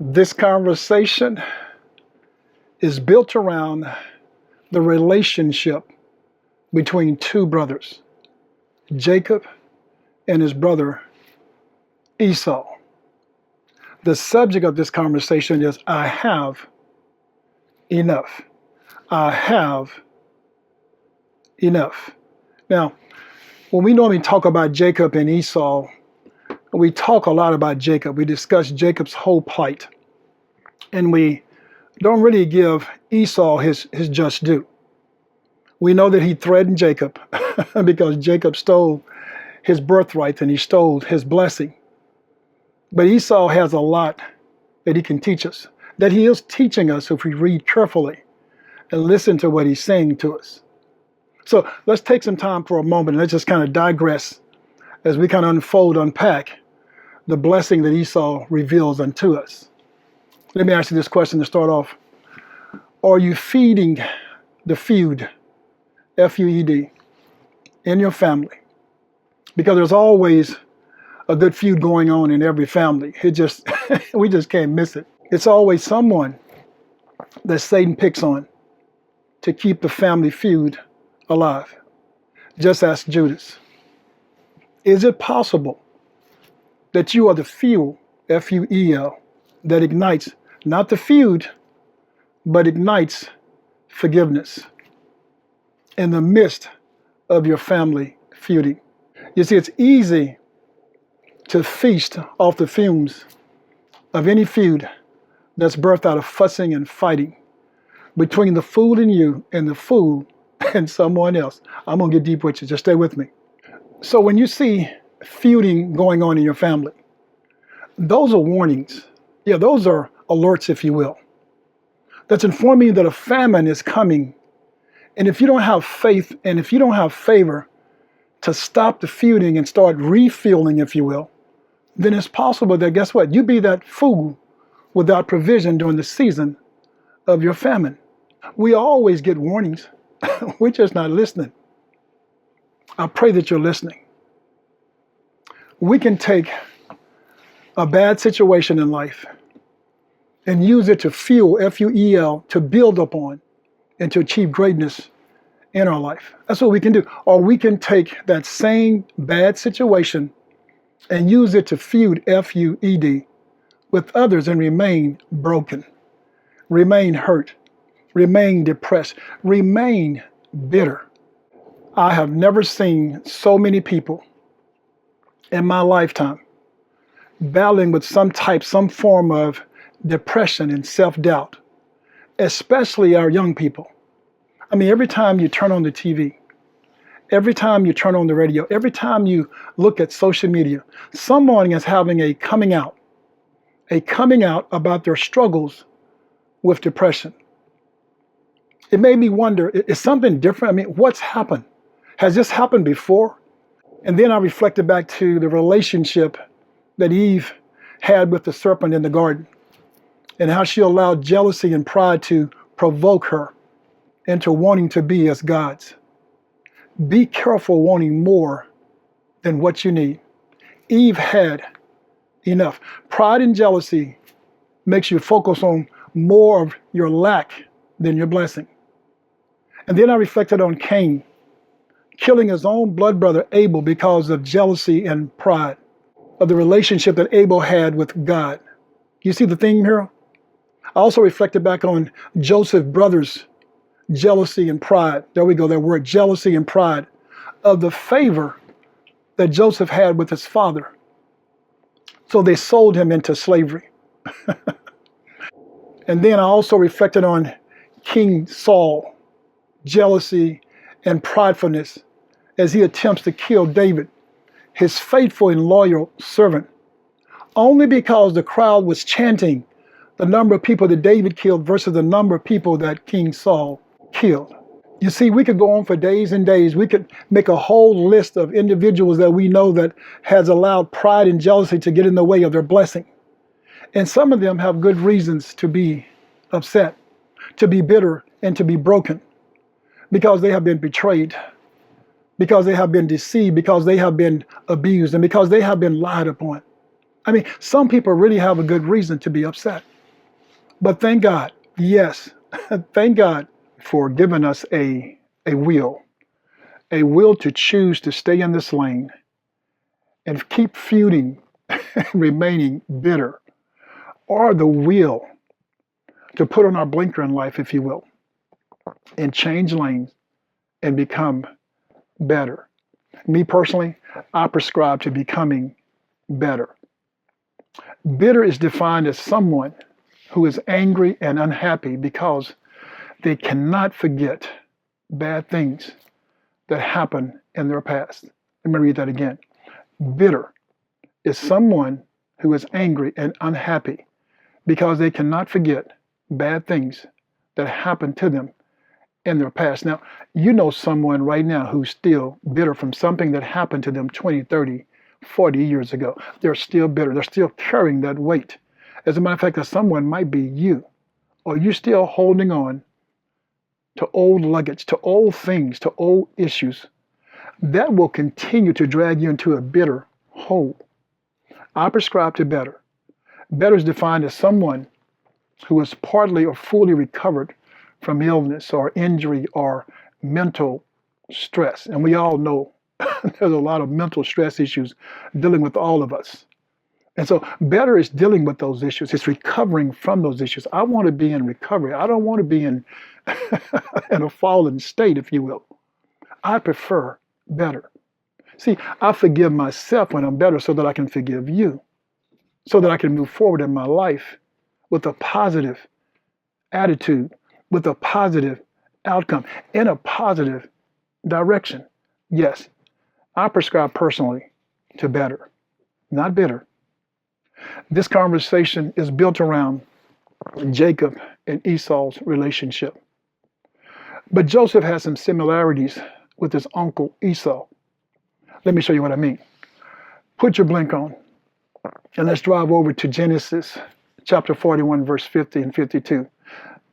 This conversation is built around the relationship between two brothers, Jacob and his brother Esau. The subject of this conversation is, I have enough. I have enough. Now, when we normally talk about Jacob and Esau, we talk a lot about Jacob. We discuss Jacob's whole plight. And we don't really give Esau his just due. We know that he threatened Jacob because Jacob stole his birthright and he stole his blessing. But Esau has a lot that he can teach us, that he is teaching us if we read carefully and listen to what he's saying to us. So let's take some time for a moment and let's just kind of digress as we kind of unpack the blessing that Esau reveals unto us. Let me ask you this question to start off. Are you feeding the FEUD, F-U-E-D, in your family? Because there's always a good feud going on in every family. We just can't miss it. It's always someone that Satan picks on to keep the family feud alive. Just ask Judas. Is it possible that you are the fuel, F-U-E-L, that ignites not the feud, but ignites forgiveness in the midst of your family feuding? You see, it's easy to feast off the fumes of any feud that's birthed out of fussing and fighting between the fool in you and the fool and someone else. I'm going to get deep with you. Just stay with me. So when you see feuding going on in your family, those are warnings. Yeah, those are alerts, if you will. That's informing you that a famine is coming. And if you don't have faith and if you don't have favor to stop the feuding and start refueling, if you will, then it's possible that, guess what? You be that fool without provision during the season of your famine. We always get warnings. We're just not listening. I pray that you're listening. We can take a bad situation in life and use it to fuel, F-U-E-L, to build upon and to achieve greatness in our life. That's what we can do. Or we can take that same bad situation and use it to feud, F-U-E-D, with others and remain broken, remain hurt, remain depressed, remain bitter. I have never seen so many people in my lifetime battling with some form of depression and self-doubt, especially our young people. I mean, every time you turn on the TV, every time you turn on the radio, every time you look at social media, someone is having a coming out about their struggles with depression. It made me wonder, is something different? I mean, what's happened? Has this happened before? And then I reflected back to the relationship that Eve had with the serpent in the garden and how she allowed jealousy and pride to provoke her into wanting to be as gods. Be careful wanting more than what you need. Eve had enough. Pride and jealousy makes you focus on more of your lack than your blessing. And then I reflected on Cain killing his own blood brother Abel because of jealousy and pride of the relationship that Abel had with God. You see the theme here? I also reflected back on Joseph's brothers' jealousy and pride. There we go, that word, jealousy and pride, of the favor that Joseph had with his father. So they sold him into slavery. And then I also reflected on King Saul, jealousy and pridefulness as he attempts to kill David, his faithful and loyal servant, only because the crowd was chanting the number of people that David killed versus the number of people that King Saul killed. You see, we could go on for days and days. We could make a whole list of individuals that we know that has allowed pride and jealousy to get in the way of their blessing. And some of them have good reasons to be upset, to be bitter, and to be broken because they have been betrayed, because they have been deceived, because they have been abused, and because they have been lied upon. I mean, some people really have a good reason to be upset. But thank God, yes, thank God for giving us a will to choose to stay in this lane and keep feuding, remaining bitter, or the will to put on our blinker in life, if you will, and change lanes and become better. Me personally, I prescribe to becoming better. Bitter is defined as someone who is angry and unhappy because they cannot forget bad things that happened in their past. Let me read that again. Bitter is someone who is angry and unhappy because they cannot forget bad things that happened to them in their past. Now, you know someone right now who's still bitter from something that happened to them 20, 30, 40 years ago. They're still bitter. They're still carrying that weight. As a matter of fact, that someone might be you, or you're still holding on to old luggage, to old things, to old issues. That will continue to drag you into a bitter hole. I prescribe to better. Better is defined as someone who is partly or fully recovered from illness or injury or mental stress. And we all know there's a lot of mental stress issues dealing with all of us. And so better is dealing with those issues. It's recovering from those issues. I want to be in recovery. I don't want to be in a fallen state, if you will. I prefer better. See, I forgive myself when I'm better so that I can forgive you, so that I can move forward in my life with a positive attitude, with a positive outcome, in a positive direction. Yes, I prescribe personally to better, not bitter. This conversation is built around Jacob and Esau's relationship. But Joseph has some similarities with his uncle Esau. Let me show you what I mean. Put your blink on and let's drive over to Genesis chapter 41, verse 50 and 52.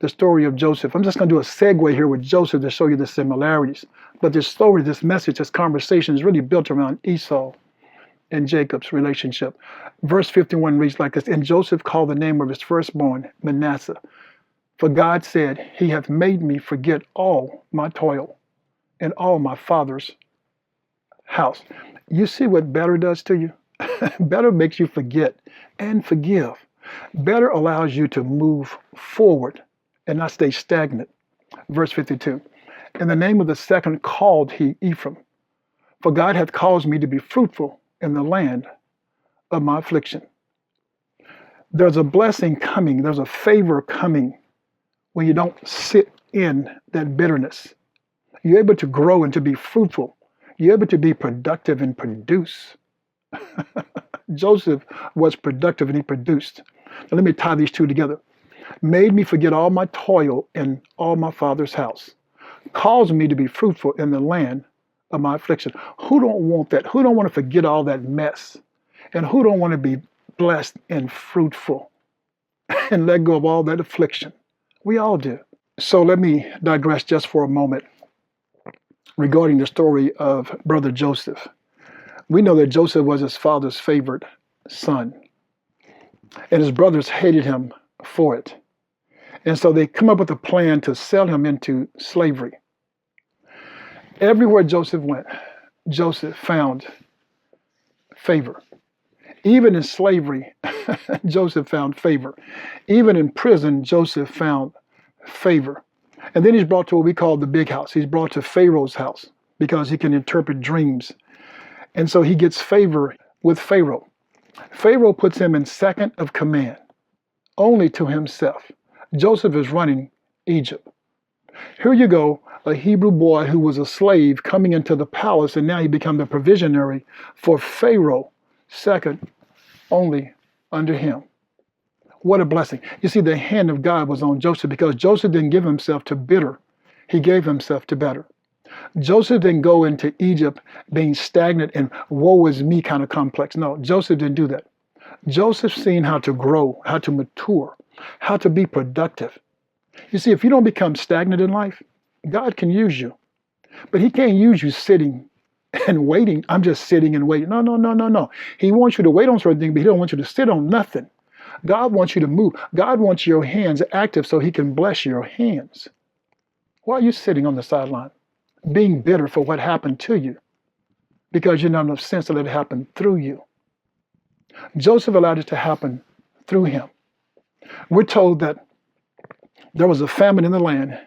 The story of Joseph. I'm just going to do a segue here with Joseph to show you the similarities. But this story, this message, this conversation is really built around Esau and Jacob's relationship. Verse 51 reads like this: And Joseph called the name of his firstborn Manasseh, for God said, He hath made me forget all my toil and all my father's house. You see what better does to you? Better makes you forget and forgive. Better allows you to move forward and not stay stagnant. Verse 52. And the name of the second called he Ephraim, for God hath caused me to be fruitful in the land of my affliction. There's a blessing coming. There's a favor coming when you don't sit in that bitterness. You're able to grow and to be fruitful. You're able to be productive and produce. Joseph was productive and he produced. Now let me tie these two together. Made me forget all my toil in all my father's house. Caused me to be fruitful in the land of my affliction. Who don't want that? Who don't want to forget all that mess? And who don't want to be blessed and fruitful and let go of all that affliction? We all do. So let me digress just for a moment regarding the story of brother Joseph. We know that Joseph was his father's favorite son, and his brothers hated him for it. And so they come up with a plan to sell him into slavery. Everywhere Joseph went, Joseph found favor. Even in slavery, Joseph found favor. Even in prison, Joseph found favor. And then he's brought to what we call the big house. He's brought to Pharaoh's house because he can interpret dreams. And so he gets favor with Pharaoh. Pharaoh puts him in second of command, only to himself. Joseph is running Egypt. Here you go, a Hebrew boy who was a slave coming into the palace, and now he becomes the provisionary for Pharaoh, second only under him. What a blessing. You see, the hand of God was on Joseph because Joseph didn't give himself to bitter. He gave himself to better. Joseph didn't go into Egypt being stagnant and woe is me kind of complex. No, Joseph didn't do that. Joseph seen how to grow, how to mature, how to be productive. You see, if you don't become stagnant in life, God can use you. But he can't use you sitting and waiting. I'm just sitting and waiting. No, no, no, no, no. He wants you to wait on certain things, but he don't want you to sit on nothing. God wants you to move. God wants your hands active so he can bless your hands. Why are you sitting on the sideline, being bitter for what happened to you? Because you don't have enough sense to let it happen through you. Joseph allowed it to happen through him. We're told that there was a famine in the land,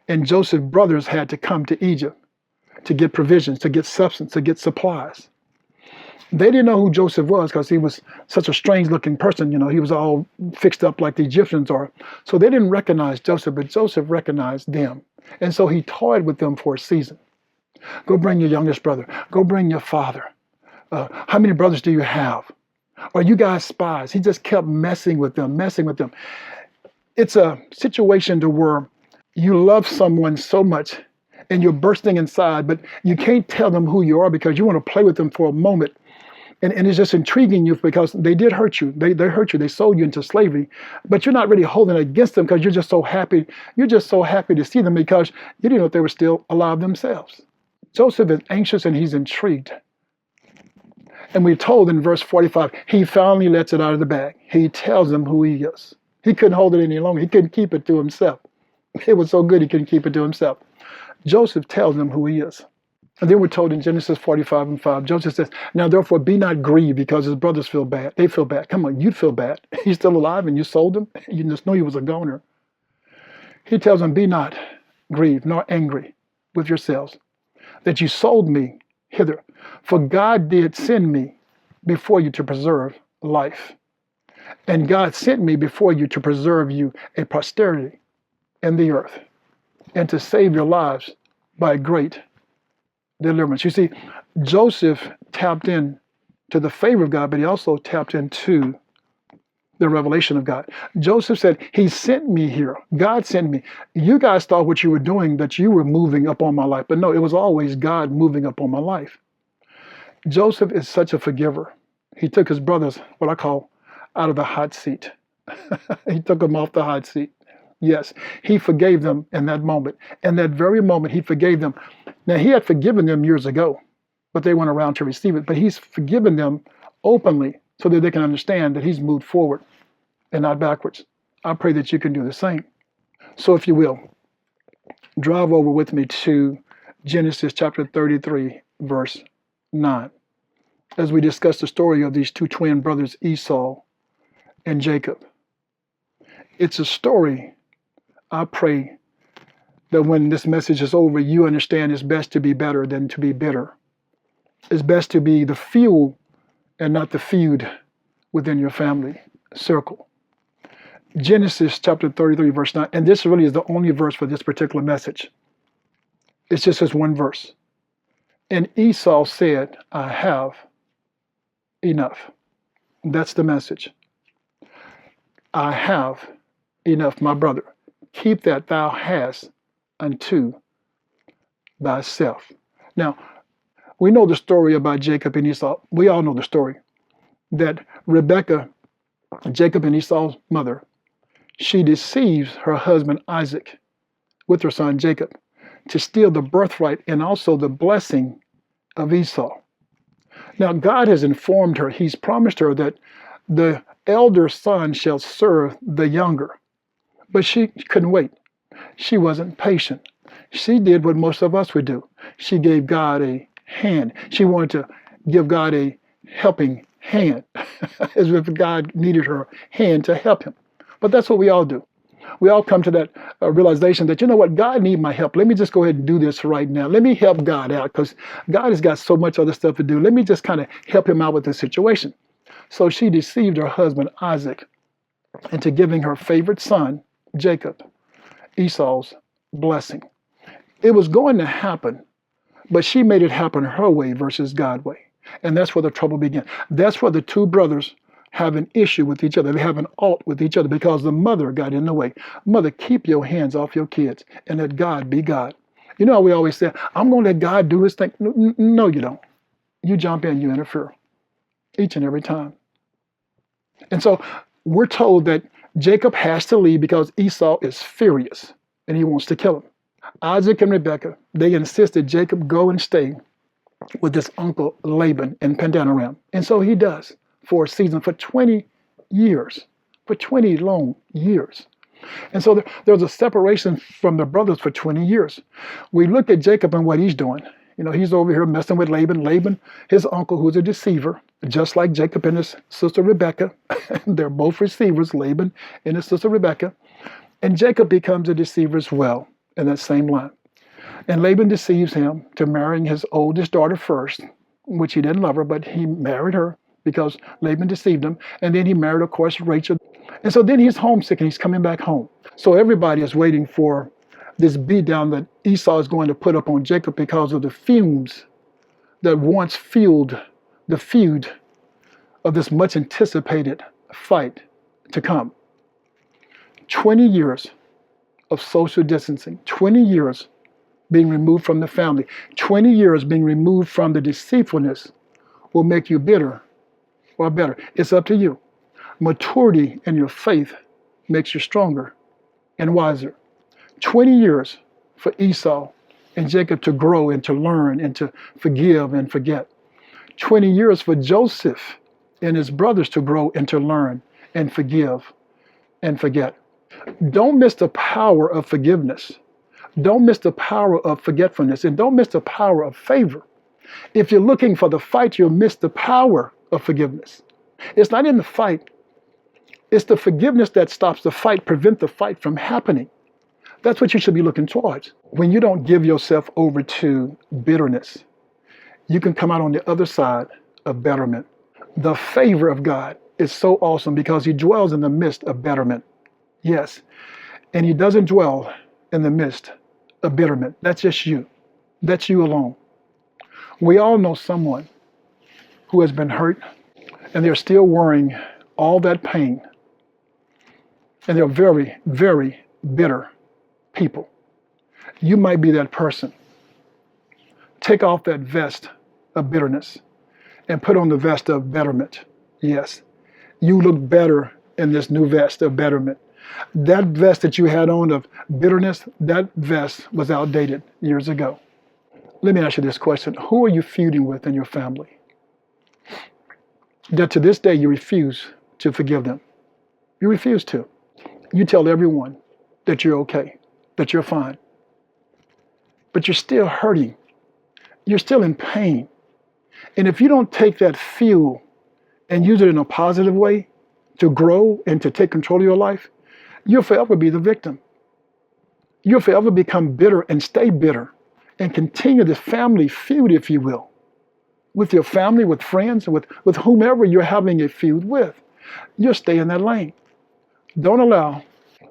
and Joseph's brothers had to come to Egypt to get provisions, to get substance, to get supplies. They didn't know who Joseph was because he was such a strange looking person. You know, he was all fixed up like the Egyptians are. So they didn't recognize Joseph, but Joseph recognized them. And so he toyed with them for a season. Go bring your youngest brother. Go bring your father. How many brothers do you have? Are you guys spies? He just kept messing with them, messing with them. It's a situation to where you love someone so much and you're bursting inside, but you can't tell them who you are because you want to play with them for a moment. And it's just intriguing you because they did hurt you. They hurt you. They sold you into slavery, but you're not really holding it against them because you're just so happy. You're just so happy to see them because you didn't know if they were still alive themselves. Joseph is anxious and he's intrigued. And we're told in verse 45, he finally lets it out of the bag. He tells them who he is. He couldn't hold it any longer. He couldn't keep it to himself. It was so good he couldn't keep it to himself. Joseph tells them who he is. And then we're told in Genesis 45:5, Joseph says, now therefore be not grieved because his brothers feel bad. They feel bad. Come on, you'd feel bad. He's still alive and you sold him. You just knew he was a goner. He tells them, be not grieved nor angry with yourselves that you sold me hither. For God did send me before you to preserve life. And God sent me before you to preserve you a posterity in the earth and to save your lives by great deliverance. You see, Joseph tapped in to the favor of God, but he also tapped into the revelation of God. Joseph said, he sent me here. God sent me. You guys thought what you were doing, that you were moving up on my life. But no, it was always God moving up on my life. Joseph is such a forgiver. He took his brothers, what I call, out of the hot seat. He took them off the hot seat. Yes, he forgave them in that moment. In that very moment, he forgave them. Now, he had forgiven them years ago, but they weren't around to receive it. But he's forgiven them openly so that they can understand that he's moved forward and not backwards. I pray that you can do the same. So if you will, drive over with me to Genesis chapter 33, verse 9, as we discuss the story of these two twin brothers, Esau and Jacob. It's a story, I pray, that when this message is over, you understand it's best to be better than to be bitter. It's best to be the fuel and not the feud within your family circle. Genesis chapter 33, verse 9, and this really is the only verse for this particular message. It's just this one verse. And Esau said, I have enough. That's the message. I have enough, my brother. Keep that thou hast unto thyself. Now, we know the story about Jacob and Esau. We all know the story that Rebekah, Jacob and Esau's mother, she deceives her husband Isaac with her son Jacob to steal the birthright and also the blessing of Esau. Now, God has informed her, he's promised her that the elder son shall serve the younger. But she couldn't wait. She wasn't patient. She did what most of us would do. She gave God a hand. She wanted to give God a helping hand, as if God needed her hand to help him. But that's what we all do. We all come to that realization that, you know what, God needs my help. Let me just go ahead and do this right now. Let me help God out because God has got so much other stuff to do. Let me just kind of help him out with the situation. So she deceived her husband, Isaac, into giving her favorite son, Jacob, Esau's blessing. It was going to happen, but she made it happen her way versus God's way. And that's where the trouble began. That's where the two brothers have an issue with each other. They have an alt with each other because the mother got in the way. Mother, keep your hands off your kids and let God be God. You know how we always say, I'm going to let God do his thing. No, you don't. You jump in, you interfere each and every time. And so we're told that Jacob has to leave because Esau is furious and he wants to kill him. Isaac and Rebekah, they insisted Jacob go and stay with his uncle Laban in Padanaram. And so he does for a season, for 20 years, for 20 long years. And so there's a separation from the brothers for 20 years. We look at Jacob and what he's doing. You know, he's over here messing with Laban. Laban, his uncle, who's a deceiver, just like Jacob and his sister Rebekah. They're both deceivers, Laban and his sister Rebekah. And Jacob becomes a deceiver as well in that same line. And Laban deceives him to marrying his oldest daughter first, which he didn't love her, but he married her because Laban deceived him. And then he married, of course, Rachel. And so then he's homesick and he's coming back home. So everybody is waiting for this beatdown that Esau is going to put up on Jacob because of the fumes that once fueled the feud of this much anticipated fight to come. 20 years of social distancing, 20 years being removed from the family, 20 years being removed from the deceitfulness will make you bitter or better. It's up to you. Maturity in your faith makes you stronger and wiser. 20 years for Esau and Jacob to grow and to learn and to forgive and forget. 20 years for Joseph and his brothers to grow and to learn and forgive and forget. Don't miss the power of forgiveness. Don't miss the power of forgetfulness, and don't miss the power of favor. If you're looking for the fight, you'll miss the power of forgiveness. It's not in the fight. It's the forgiveness that stops the fight, prevent the fight from happening. That's what you should be looking towards. When you don't give yourself over to bitterness, you can come out on the other side of betterment. The favor of God is so awesome because he dwells in the midst of betterment. Yes, and he doesn't dwell in the midst of bitterment. That's just you. That's you alone. We all know someone who has been hurt and they're still worrying all that pain. And they're very, very bitter people. You might be that person. Take off that vest of bitterness and put on the vest of betterment. Yes, you look better in this new vest of betterment. That vest that you had on of bitterness, that vest was outdated years ago. Let me ask you this question. Who are you feuding with in your family that to this day you refuse to forgive them? You refuse to. You tell everyone that you're okay, that you're fine. But you're still hurting. You're still in pain. And if you don't take that fuel and use it in a positive way to grow and to take control of your life, you'll forever be the victim. You'll forever become bitter and stay bitter and continue this family feud, if you will, with your family, with friends, with whomever you're having a feud with. You'll stay in that lane. Don't allow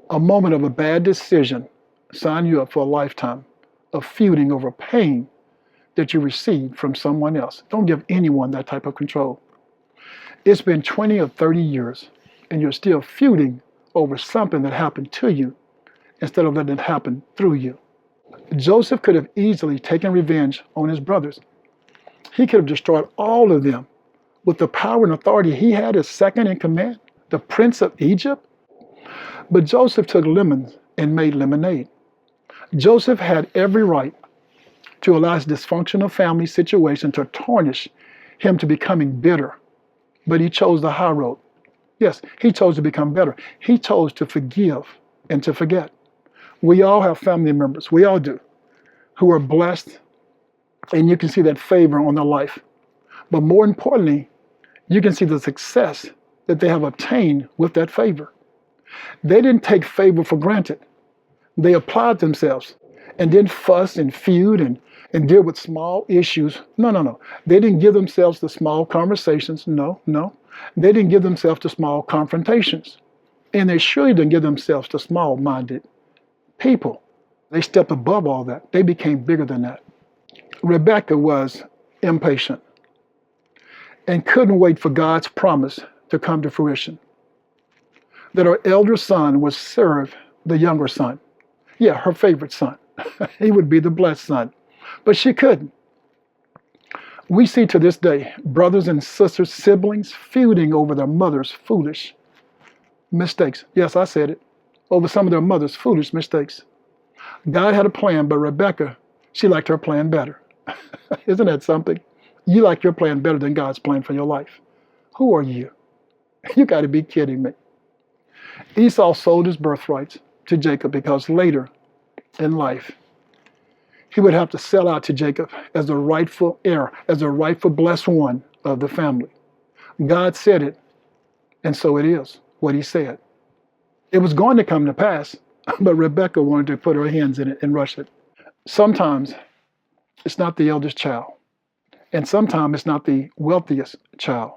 a moment of a bad decision sign you up for a lifetime of feuding over pain that you received from someone else. Don't give anyone that type of control. It's been 20 or 30 years and you're still feuding over something that happened to you instead of letting it happen through you. Joseph could have easily taken revenge on his brothers. He could have destroyed all of them with the power and authority he had as second in command, the prince of Egypt. But Joseph took lemons and made lemonade. Joseph had every right to allow his dysfunctional family situation to tarnish him to becoming bitter. But he chose the high road. Yes, he chose to become better. He chose to forgive and to forget. We all have family members, we all do, who are blessed, and you can see that favor on their life. But more importantly, you can see the success that they have obtained with that favor. They didn't take favor for granted. They applied themselves and didn't fuss and feud and deal with small issues. No. They didn't give themselves to small conversations. No. They didn't give themselves to small confrontations. And they surely didn't give themselves to small-minded people. They stepped above all that. They became bigger than that. Rebekah was impatient and couldn't wait for God's promise to come to fruition. That her elder son would serve the younger son. Yeah, her favorite son. He would be the blessed son. But she couldn't. We see to this day brothers and sisters, siblings, feuding over their mother's foolish mistakes. Yes, I said it. Over some of their mother's foolish mistakes. God had a plan, but Rebecca, she liked her plan better. Isn't that something? You like your plan better than God's plan for your life. Who are you? You got to be kidding me. Esau sold his birthrights to Jacob because later in life, he would have to sell out to Jacob as the rightful heir, as the rightful blessed one of the family. God said it, and so it is, what he said. It was going to come to pass, but Rebecca wanted to put her hands in it and rush it. Sometimes it's not the eldest child, and sometimes it's not the wealthiest child,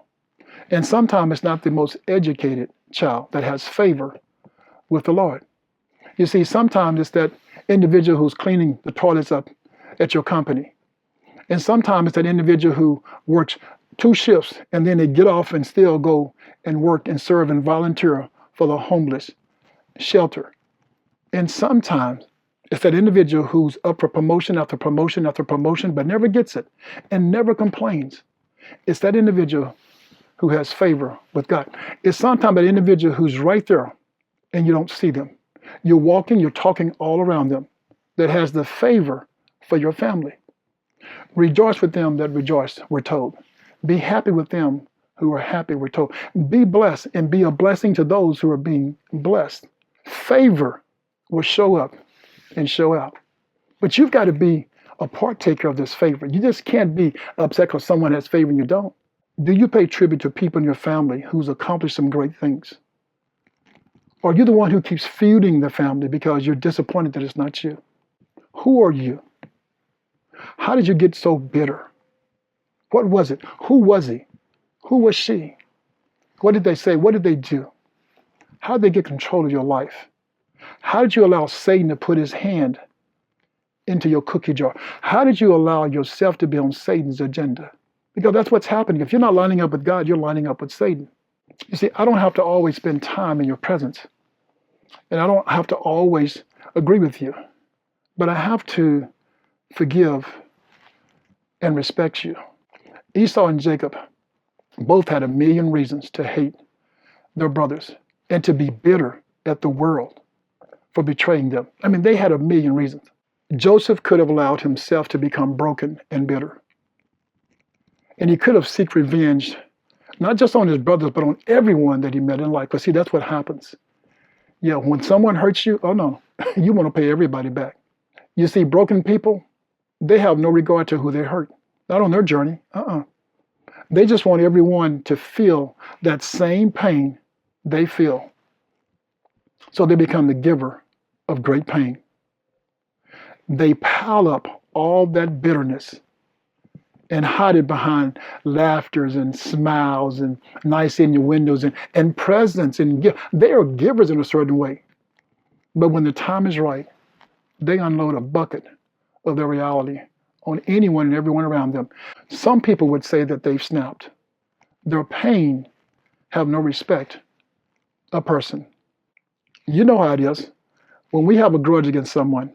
and sometimes it's not the most educated child that has favor with the Lord. You see, sometimes it's that individual who's cleaning the toilets up at your company. And sometimes it's that individual who works 2 shifts and then they get off and still go and work and serve and volunteer for the homeless shelter. And sometimes it's that individual who's up for promotion after promotion after promotion, but never gets it and never complains. It's that individual who has favor with God. It's sometimes that individual who's right there and you don't see them. You're walking, you're talking all around them, that has the favor for your family. Rejoice with them that rejoice, we're told. Be happy with them who are happy, we're told. Be blessed and be a blessing to those who are being blessed. Favor will show up and show out. But you've got to be a partaker of this favor. You just can't be upset because someone has favor and you don't. Do you pay tribute to people in your family who's accomplished some great things? Or are you the one who keeps feuding the family because you're disappointed that it's not you? Who are you? How did you get so bitter? What was it? Who was he? Who was she? What did they say? What did they do? How did they get control of your life? How did you allow Satan to put his hand into your cookie jar? How did you allow yourself to be on Satan's agenda? Because that's what's happening. If you're not lining up with God, you're lining up with Satan. You see, I don't have to always spend time in your presence. And I don't have to always agree with you. But I have to forgive and respect you. Esau and Jacob both had a million reasons to hate their brothers and to be bitter at the world for betraying them. I mean, they had a million reasons. Joseph could have allowed himself to become broken and bitter. And he could have sought revenge, not just on his brothers, but on everyone that he met in life. But see, that's what happens. Yeah, when someone hurts you, oh no, you want to pay everybody back. You see, broken people, they have no regard to who they hurt. Not on their journey. They just want everyone to feel that same pain they feel. So they become the giver of great pain. They pile up all that bitterness and hide it behind laughters and smiles and nice innuendos and presents and gifts. They are givers in a certain way. But when the time is right, they unload a bucket of their reality on anyone and everyone around them. Some people would say that they've snapped. Their pain have no respect a person. You know how it is. When we have a grudge against someone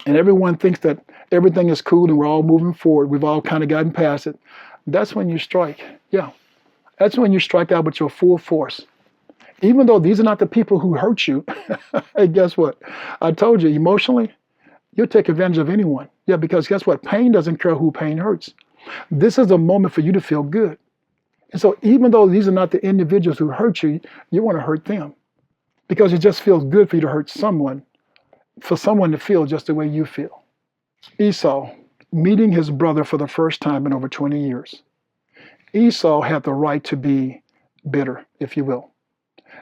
and everyone thinks that everything is cool and we're all moving forward, we've all kind of gotten past it, that's when you strike. Yeah, that's when you strike out with your full force. Even though these are not the people who hurt you, hey, guess what? I told you, emotionally, you'll take advantage of anyone. Yeah, because guess what? Pain doesn't care who pain hurts. This is a moment for you to feel good. And so even though these are not the individuals who hurt you, you want to hurt them. Because it just feels good for you to hurt someone, for someone to feel just the way you feel. Esau, meeting his brother for the first time in over 20 years. Esau had the right to be bitter, if you will.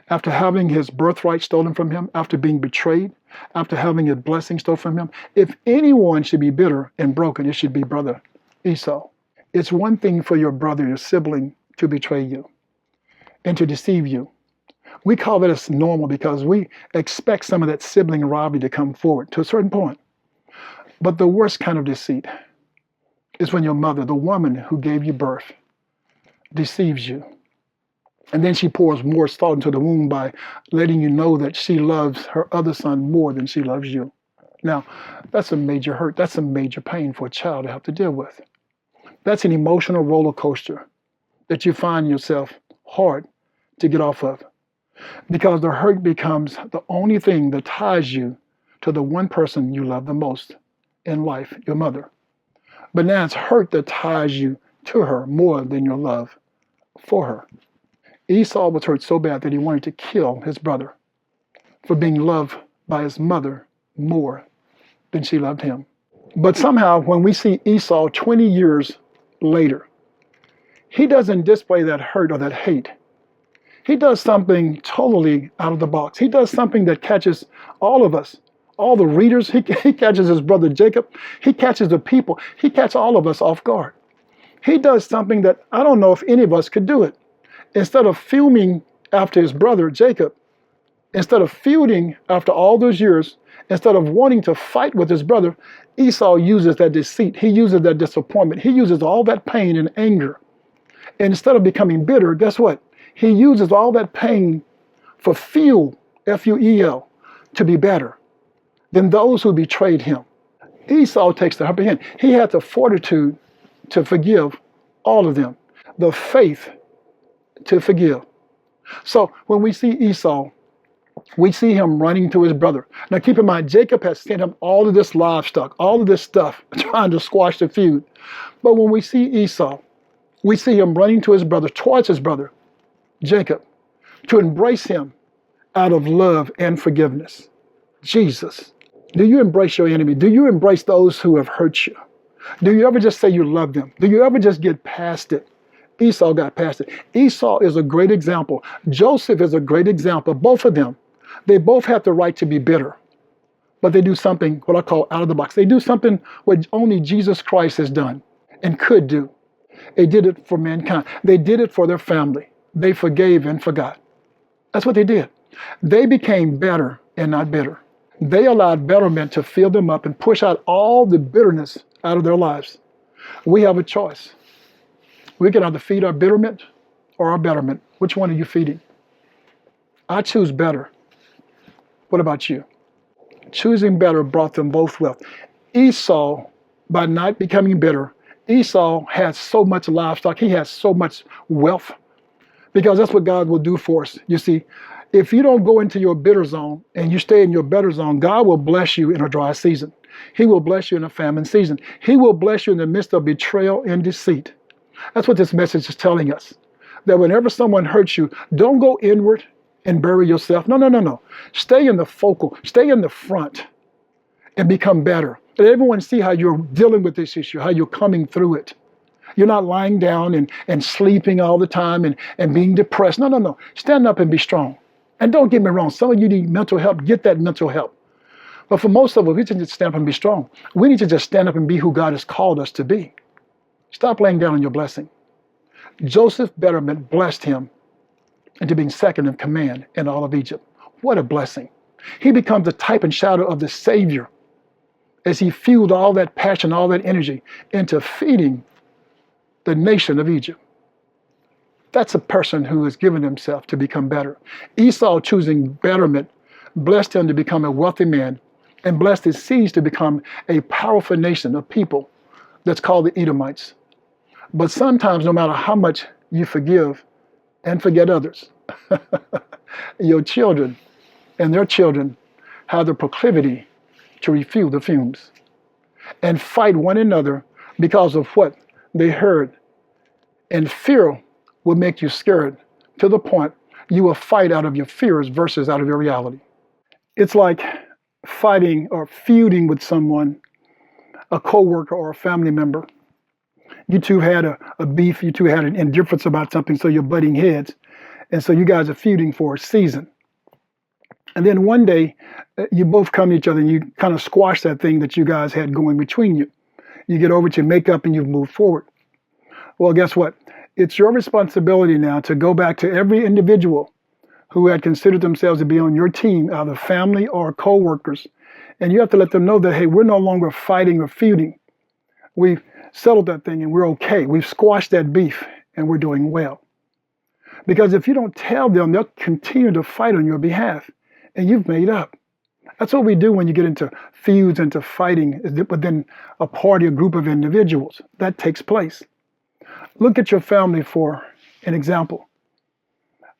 After having his birthright stolen from him, after being betrayed, after having his blessing stolen from him, if anyone should be bitter and broken, it should be brother Esau. It's one thing for your brother, your sibling, to betray you and to deceive you. We call that as normal because we expect some of that sibling rivalry to come forward to a certain point. But the worst kind of deceit is when your mother, the woman who gave you birth, deceives you. And then she pours more salt into the wound by letting you know that she loves her other son more than she loves you. Now, that's a major hurt. That's a major pain for a child to have to deal with. That's an emotional roller coaster that you find yourself hard to get off of, because the hurt becomes the only thing that ties you to the one person you love the most in life, your mother. But now it's hurt that ties you to her more than your love for her. Esau was hurt so bad that he wanted to kill his brother for being loved by his mother more than she loved him. But somehow, when we see Esau 20 years later, he doesn't display that hurt or that hate. He does something totally out of the box. He does something that catches all of us, all the readers. He catches his brother Jacob. He catches the people. He catches all of us off guard. He does something that I don't know if any of us could do it. Instead of fuming after his brother Jacob, instead of feuding after all those years, instead of wanting to fight with his brother, Esau uses that deceit. He uses that disappointment. He uses all that pain and anger. And instead of becoming bitter, guess what? He uses all that pain for fuel, F-U-E-L, to be better than those who betrayed him. Esau takes the upper hand. He had the fortitude to forgive all of them, the faith to forgive. So when we see Esau, we see him running to his brother. Now keep in mind, Jacob has sent him all of this livestock, all of this stuff, trying to squash the feud. But when we see Esau, we see him running to his brother, towards his brother, Jacob, to embrace him out of love and forgiveness. Jesus, do you embrace your enemy? Do you embrace those who have hurt you? Do you ever just say you love them? Do you ever just get past it? Esau got past it. Esau is a great example. Joseph is a great example. Both of them, they both have the right to be bitter, but they do something, what I call out of the box. They do something what only Jesus Christ has done and could do. They did it for mankind. They did it for their family. They forgave and forgot. That's what they did. They became better and not bitter. They allowed betterment to fill them up and push out all the bitterness out of their lives. We have a choice. We can either feed our bitterment or our betterment. Which one are you feeding? I choose better. What about you? Choosing better brought them both wealth. Esau, by not becoming bitter, Esau has so much livestock. He has so much wealth, because that's what God will do for us. You see, if you don't go into your bitter zone and you stay in your better zone, God will bless you in a dry season. He will bless you in a famine season. He will bless you in the midst of betrayal and deceit. That's what this message is telling us. That whenever someone hurts you, don't go inward and bury yourself. No. Stay in the focal, stay in the front and become better. Let everyone see how you're dealing with this issue, how you're coming through it. You're not lying down and sleeping all the time and being depressed. No. Stand up and be strong. And don't get me wrong, some of you need mental help. Get that mental help. But for most of us, we need to just stand up and be strong. We need to just stand up and be who God has called us to be. Stop laying down on your blessing. Joseph's betterment blessed him into being second in command in all of Egypt. What a blessing. He becomes the type and shadow of the Savior as he fueled all that passion, all that energy into feeding the nation of Egypt. That's a person who has given himself to become better. Esau, choosing betterment, blessed him to become a wealthy man and blessed his seeds to become a powerful nation of people that's called the Edomites. But sometimes, no matter how much you forgive and forget others, your children and their children have the proclivity to refuel the fumes and fight one another because of what they heard. And fear will make you scared to the point you will fight out of your fears versus out of your reality. It's like fighting or feuding with someone, a coworker or a family member. You two had a beef, you two had an indifference about something, so you're butting heads. And so you guys are feuding for a season. And then one day, you both come to each other and you kind of squash that thing that you guys had going between you. You get over to make up and you move forward. Well, guess what? It's your responsibility now to go back to every individual who had considered themselves to be on your team, either family or co-workers. And you have to let them know that, hey, we're no longer fighting or feuding. We've settled that thing and we're okay. We've squashed that beef and we're doing well. Because if you don't tell them, they'll continue to fight on your behalf, and you've made up. That's what we do when you get into feuds, into fighting within a party, a group of individuals. That takes place. Look at your family for an example.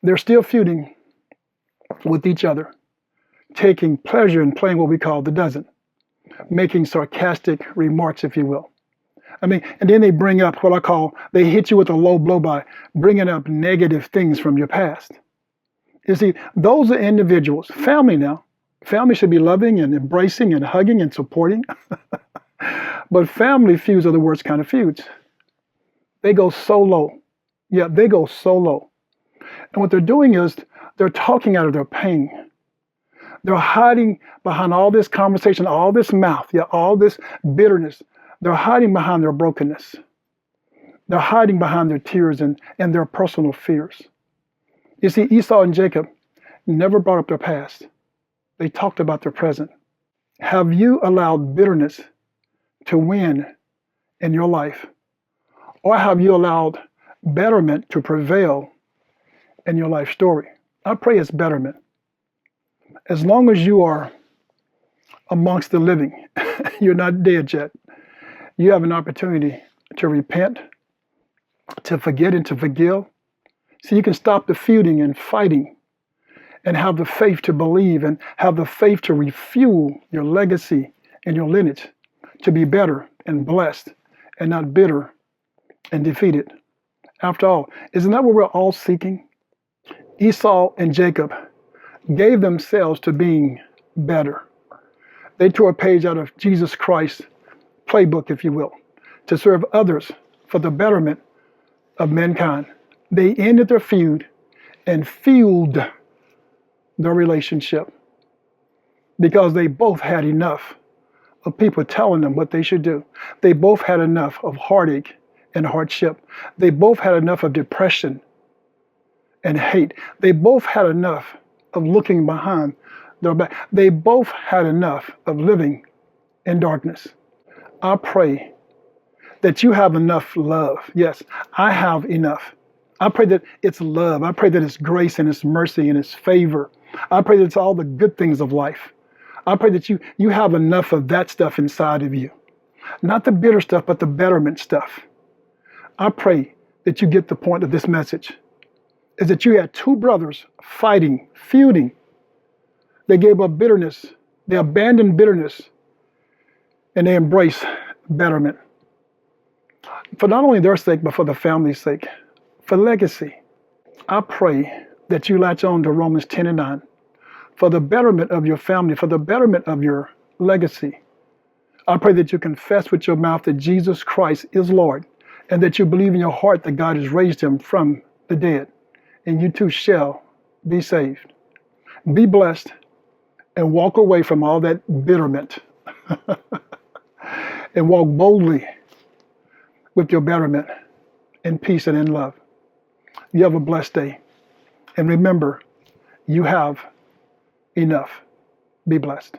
They're still feuding with each other, taking pleasure in playing what we call the dozen, making sarcastic remarks, if you will. I mean, and then they bring up what I call, they hit you with a low blow by bringing up negative things from your past. You see, those are individuals, family now. Family should be loving and embracing and hugging and supporting. But family feuds are the worst kind of feuds. They go so low. Yeah, they go so low. And what they're doing is they're talking out of their pain. They're hiding behind all this conversation, all this mouth, yeah, all this bitterness. They're hiding behind their brokenness. They're hiding behind their tears and their personal fears. You see, Esau and Jacob never brought up their past. They talked about their present. Have you allowed bitterness to win in your life? Or have you allowed betterment to prevail in your life story? I pray it's betterment. As long as you are amongst the living, you're not dead yet. You have an opportunity to repent, to forget and to forgive. So you can stop the feuding and fighting and have the faith to believe and have the faith to refuel your legacy and your lineage to be better and blessed and not bitter and defeated. After all, isn't that what we're all seeking? Esau and Jacob gave themselves to being better. They tore a page out of Jesus Christ's playbook, if you will, to serve others for the betterment of mankind. They ended their feud and fueled their relationship because they both had enough of people telling them what they should do. They both had enough of heartache and hardship. They both had enough of depression and hate. They both had enough of looking behind their back. They both had enough of living in darkness. I pray that you have enough love. Yes, I have enough. I pray that it's love. I pray that it's grace and it's mercy and it's favor. I pray that it's all the good things of life. I pray that you have enough of that stuff inside of you. Not the bitter stuff, but the betterment stuff. I pray that you get the point of this message, is that you had two brothers fighting, feuding. They gave up bitterness. They abandoned bitterness, and they embraced betterment. For not only their sake, but for the family's sake, for legacy. I pray that you latch on to Romans 10 and 9 for the betterment of your family, for the betterment of your legacy. I pray that you confess with your mouth that Jesus Christ is Lord, and that you believe in your heart that God has raised him from the dead, and you too shall be saved. Be blessed and walk away from all that bitterment and walk boldly with your betterment in peace and in love. You have a blessed day. And remember, you have enough. Be blessed.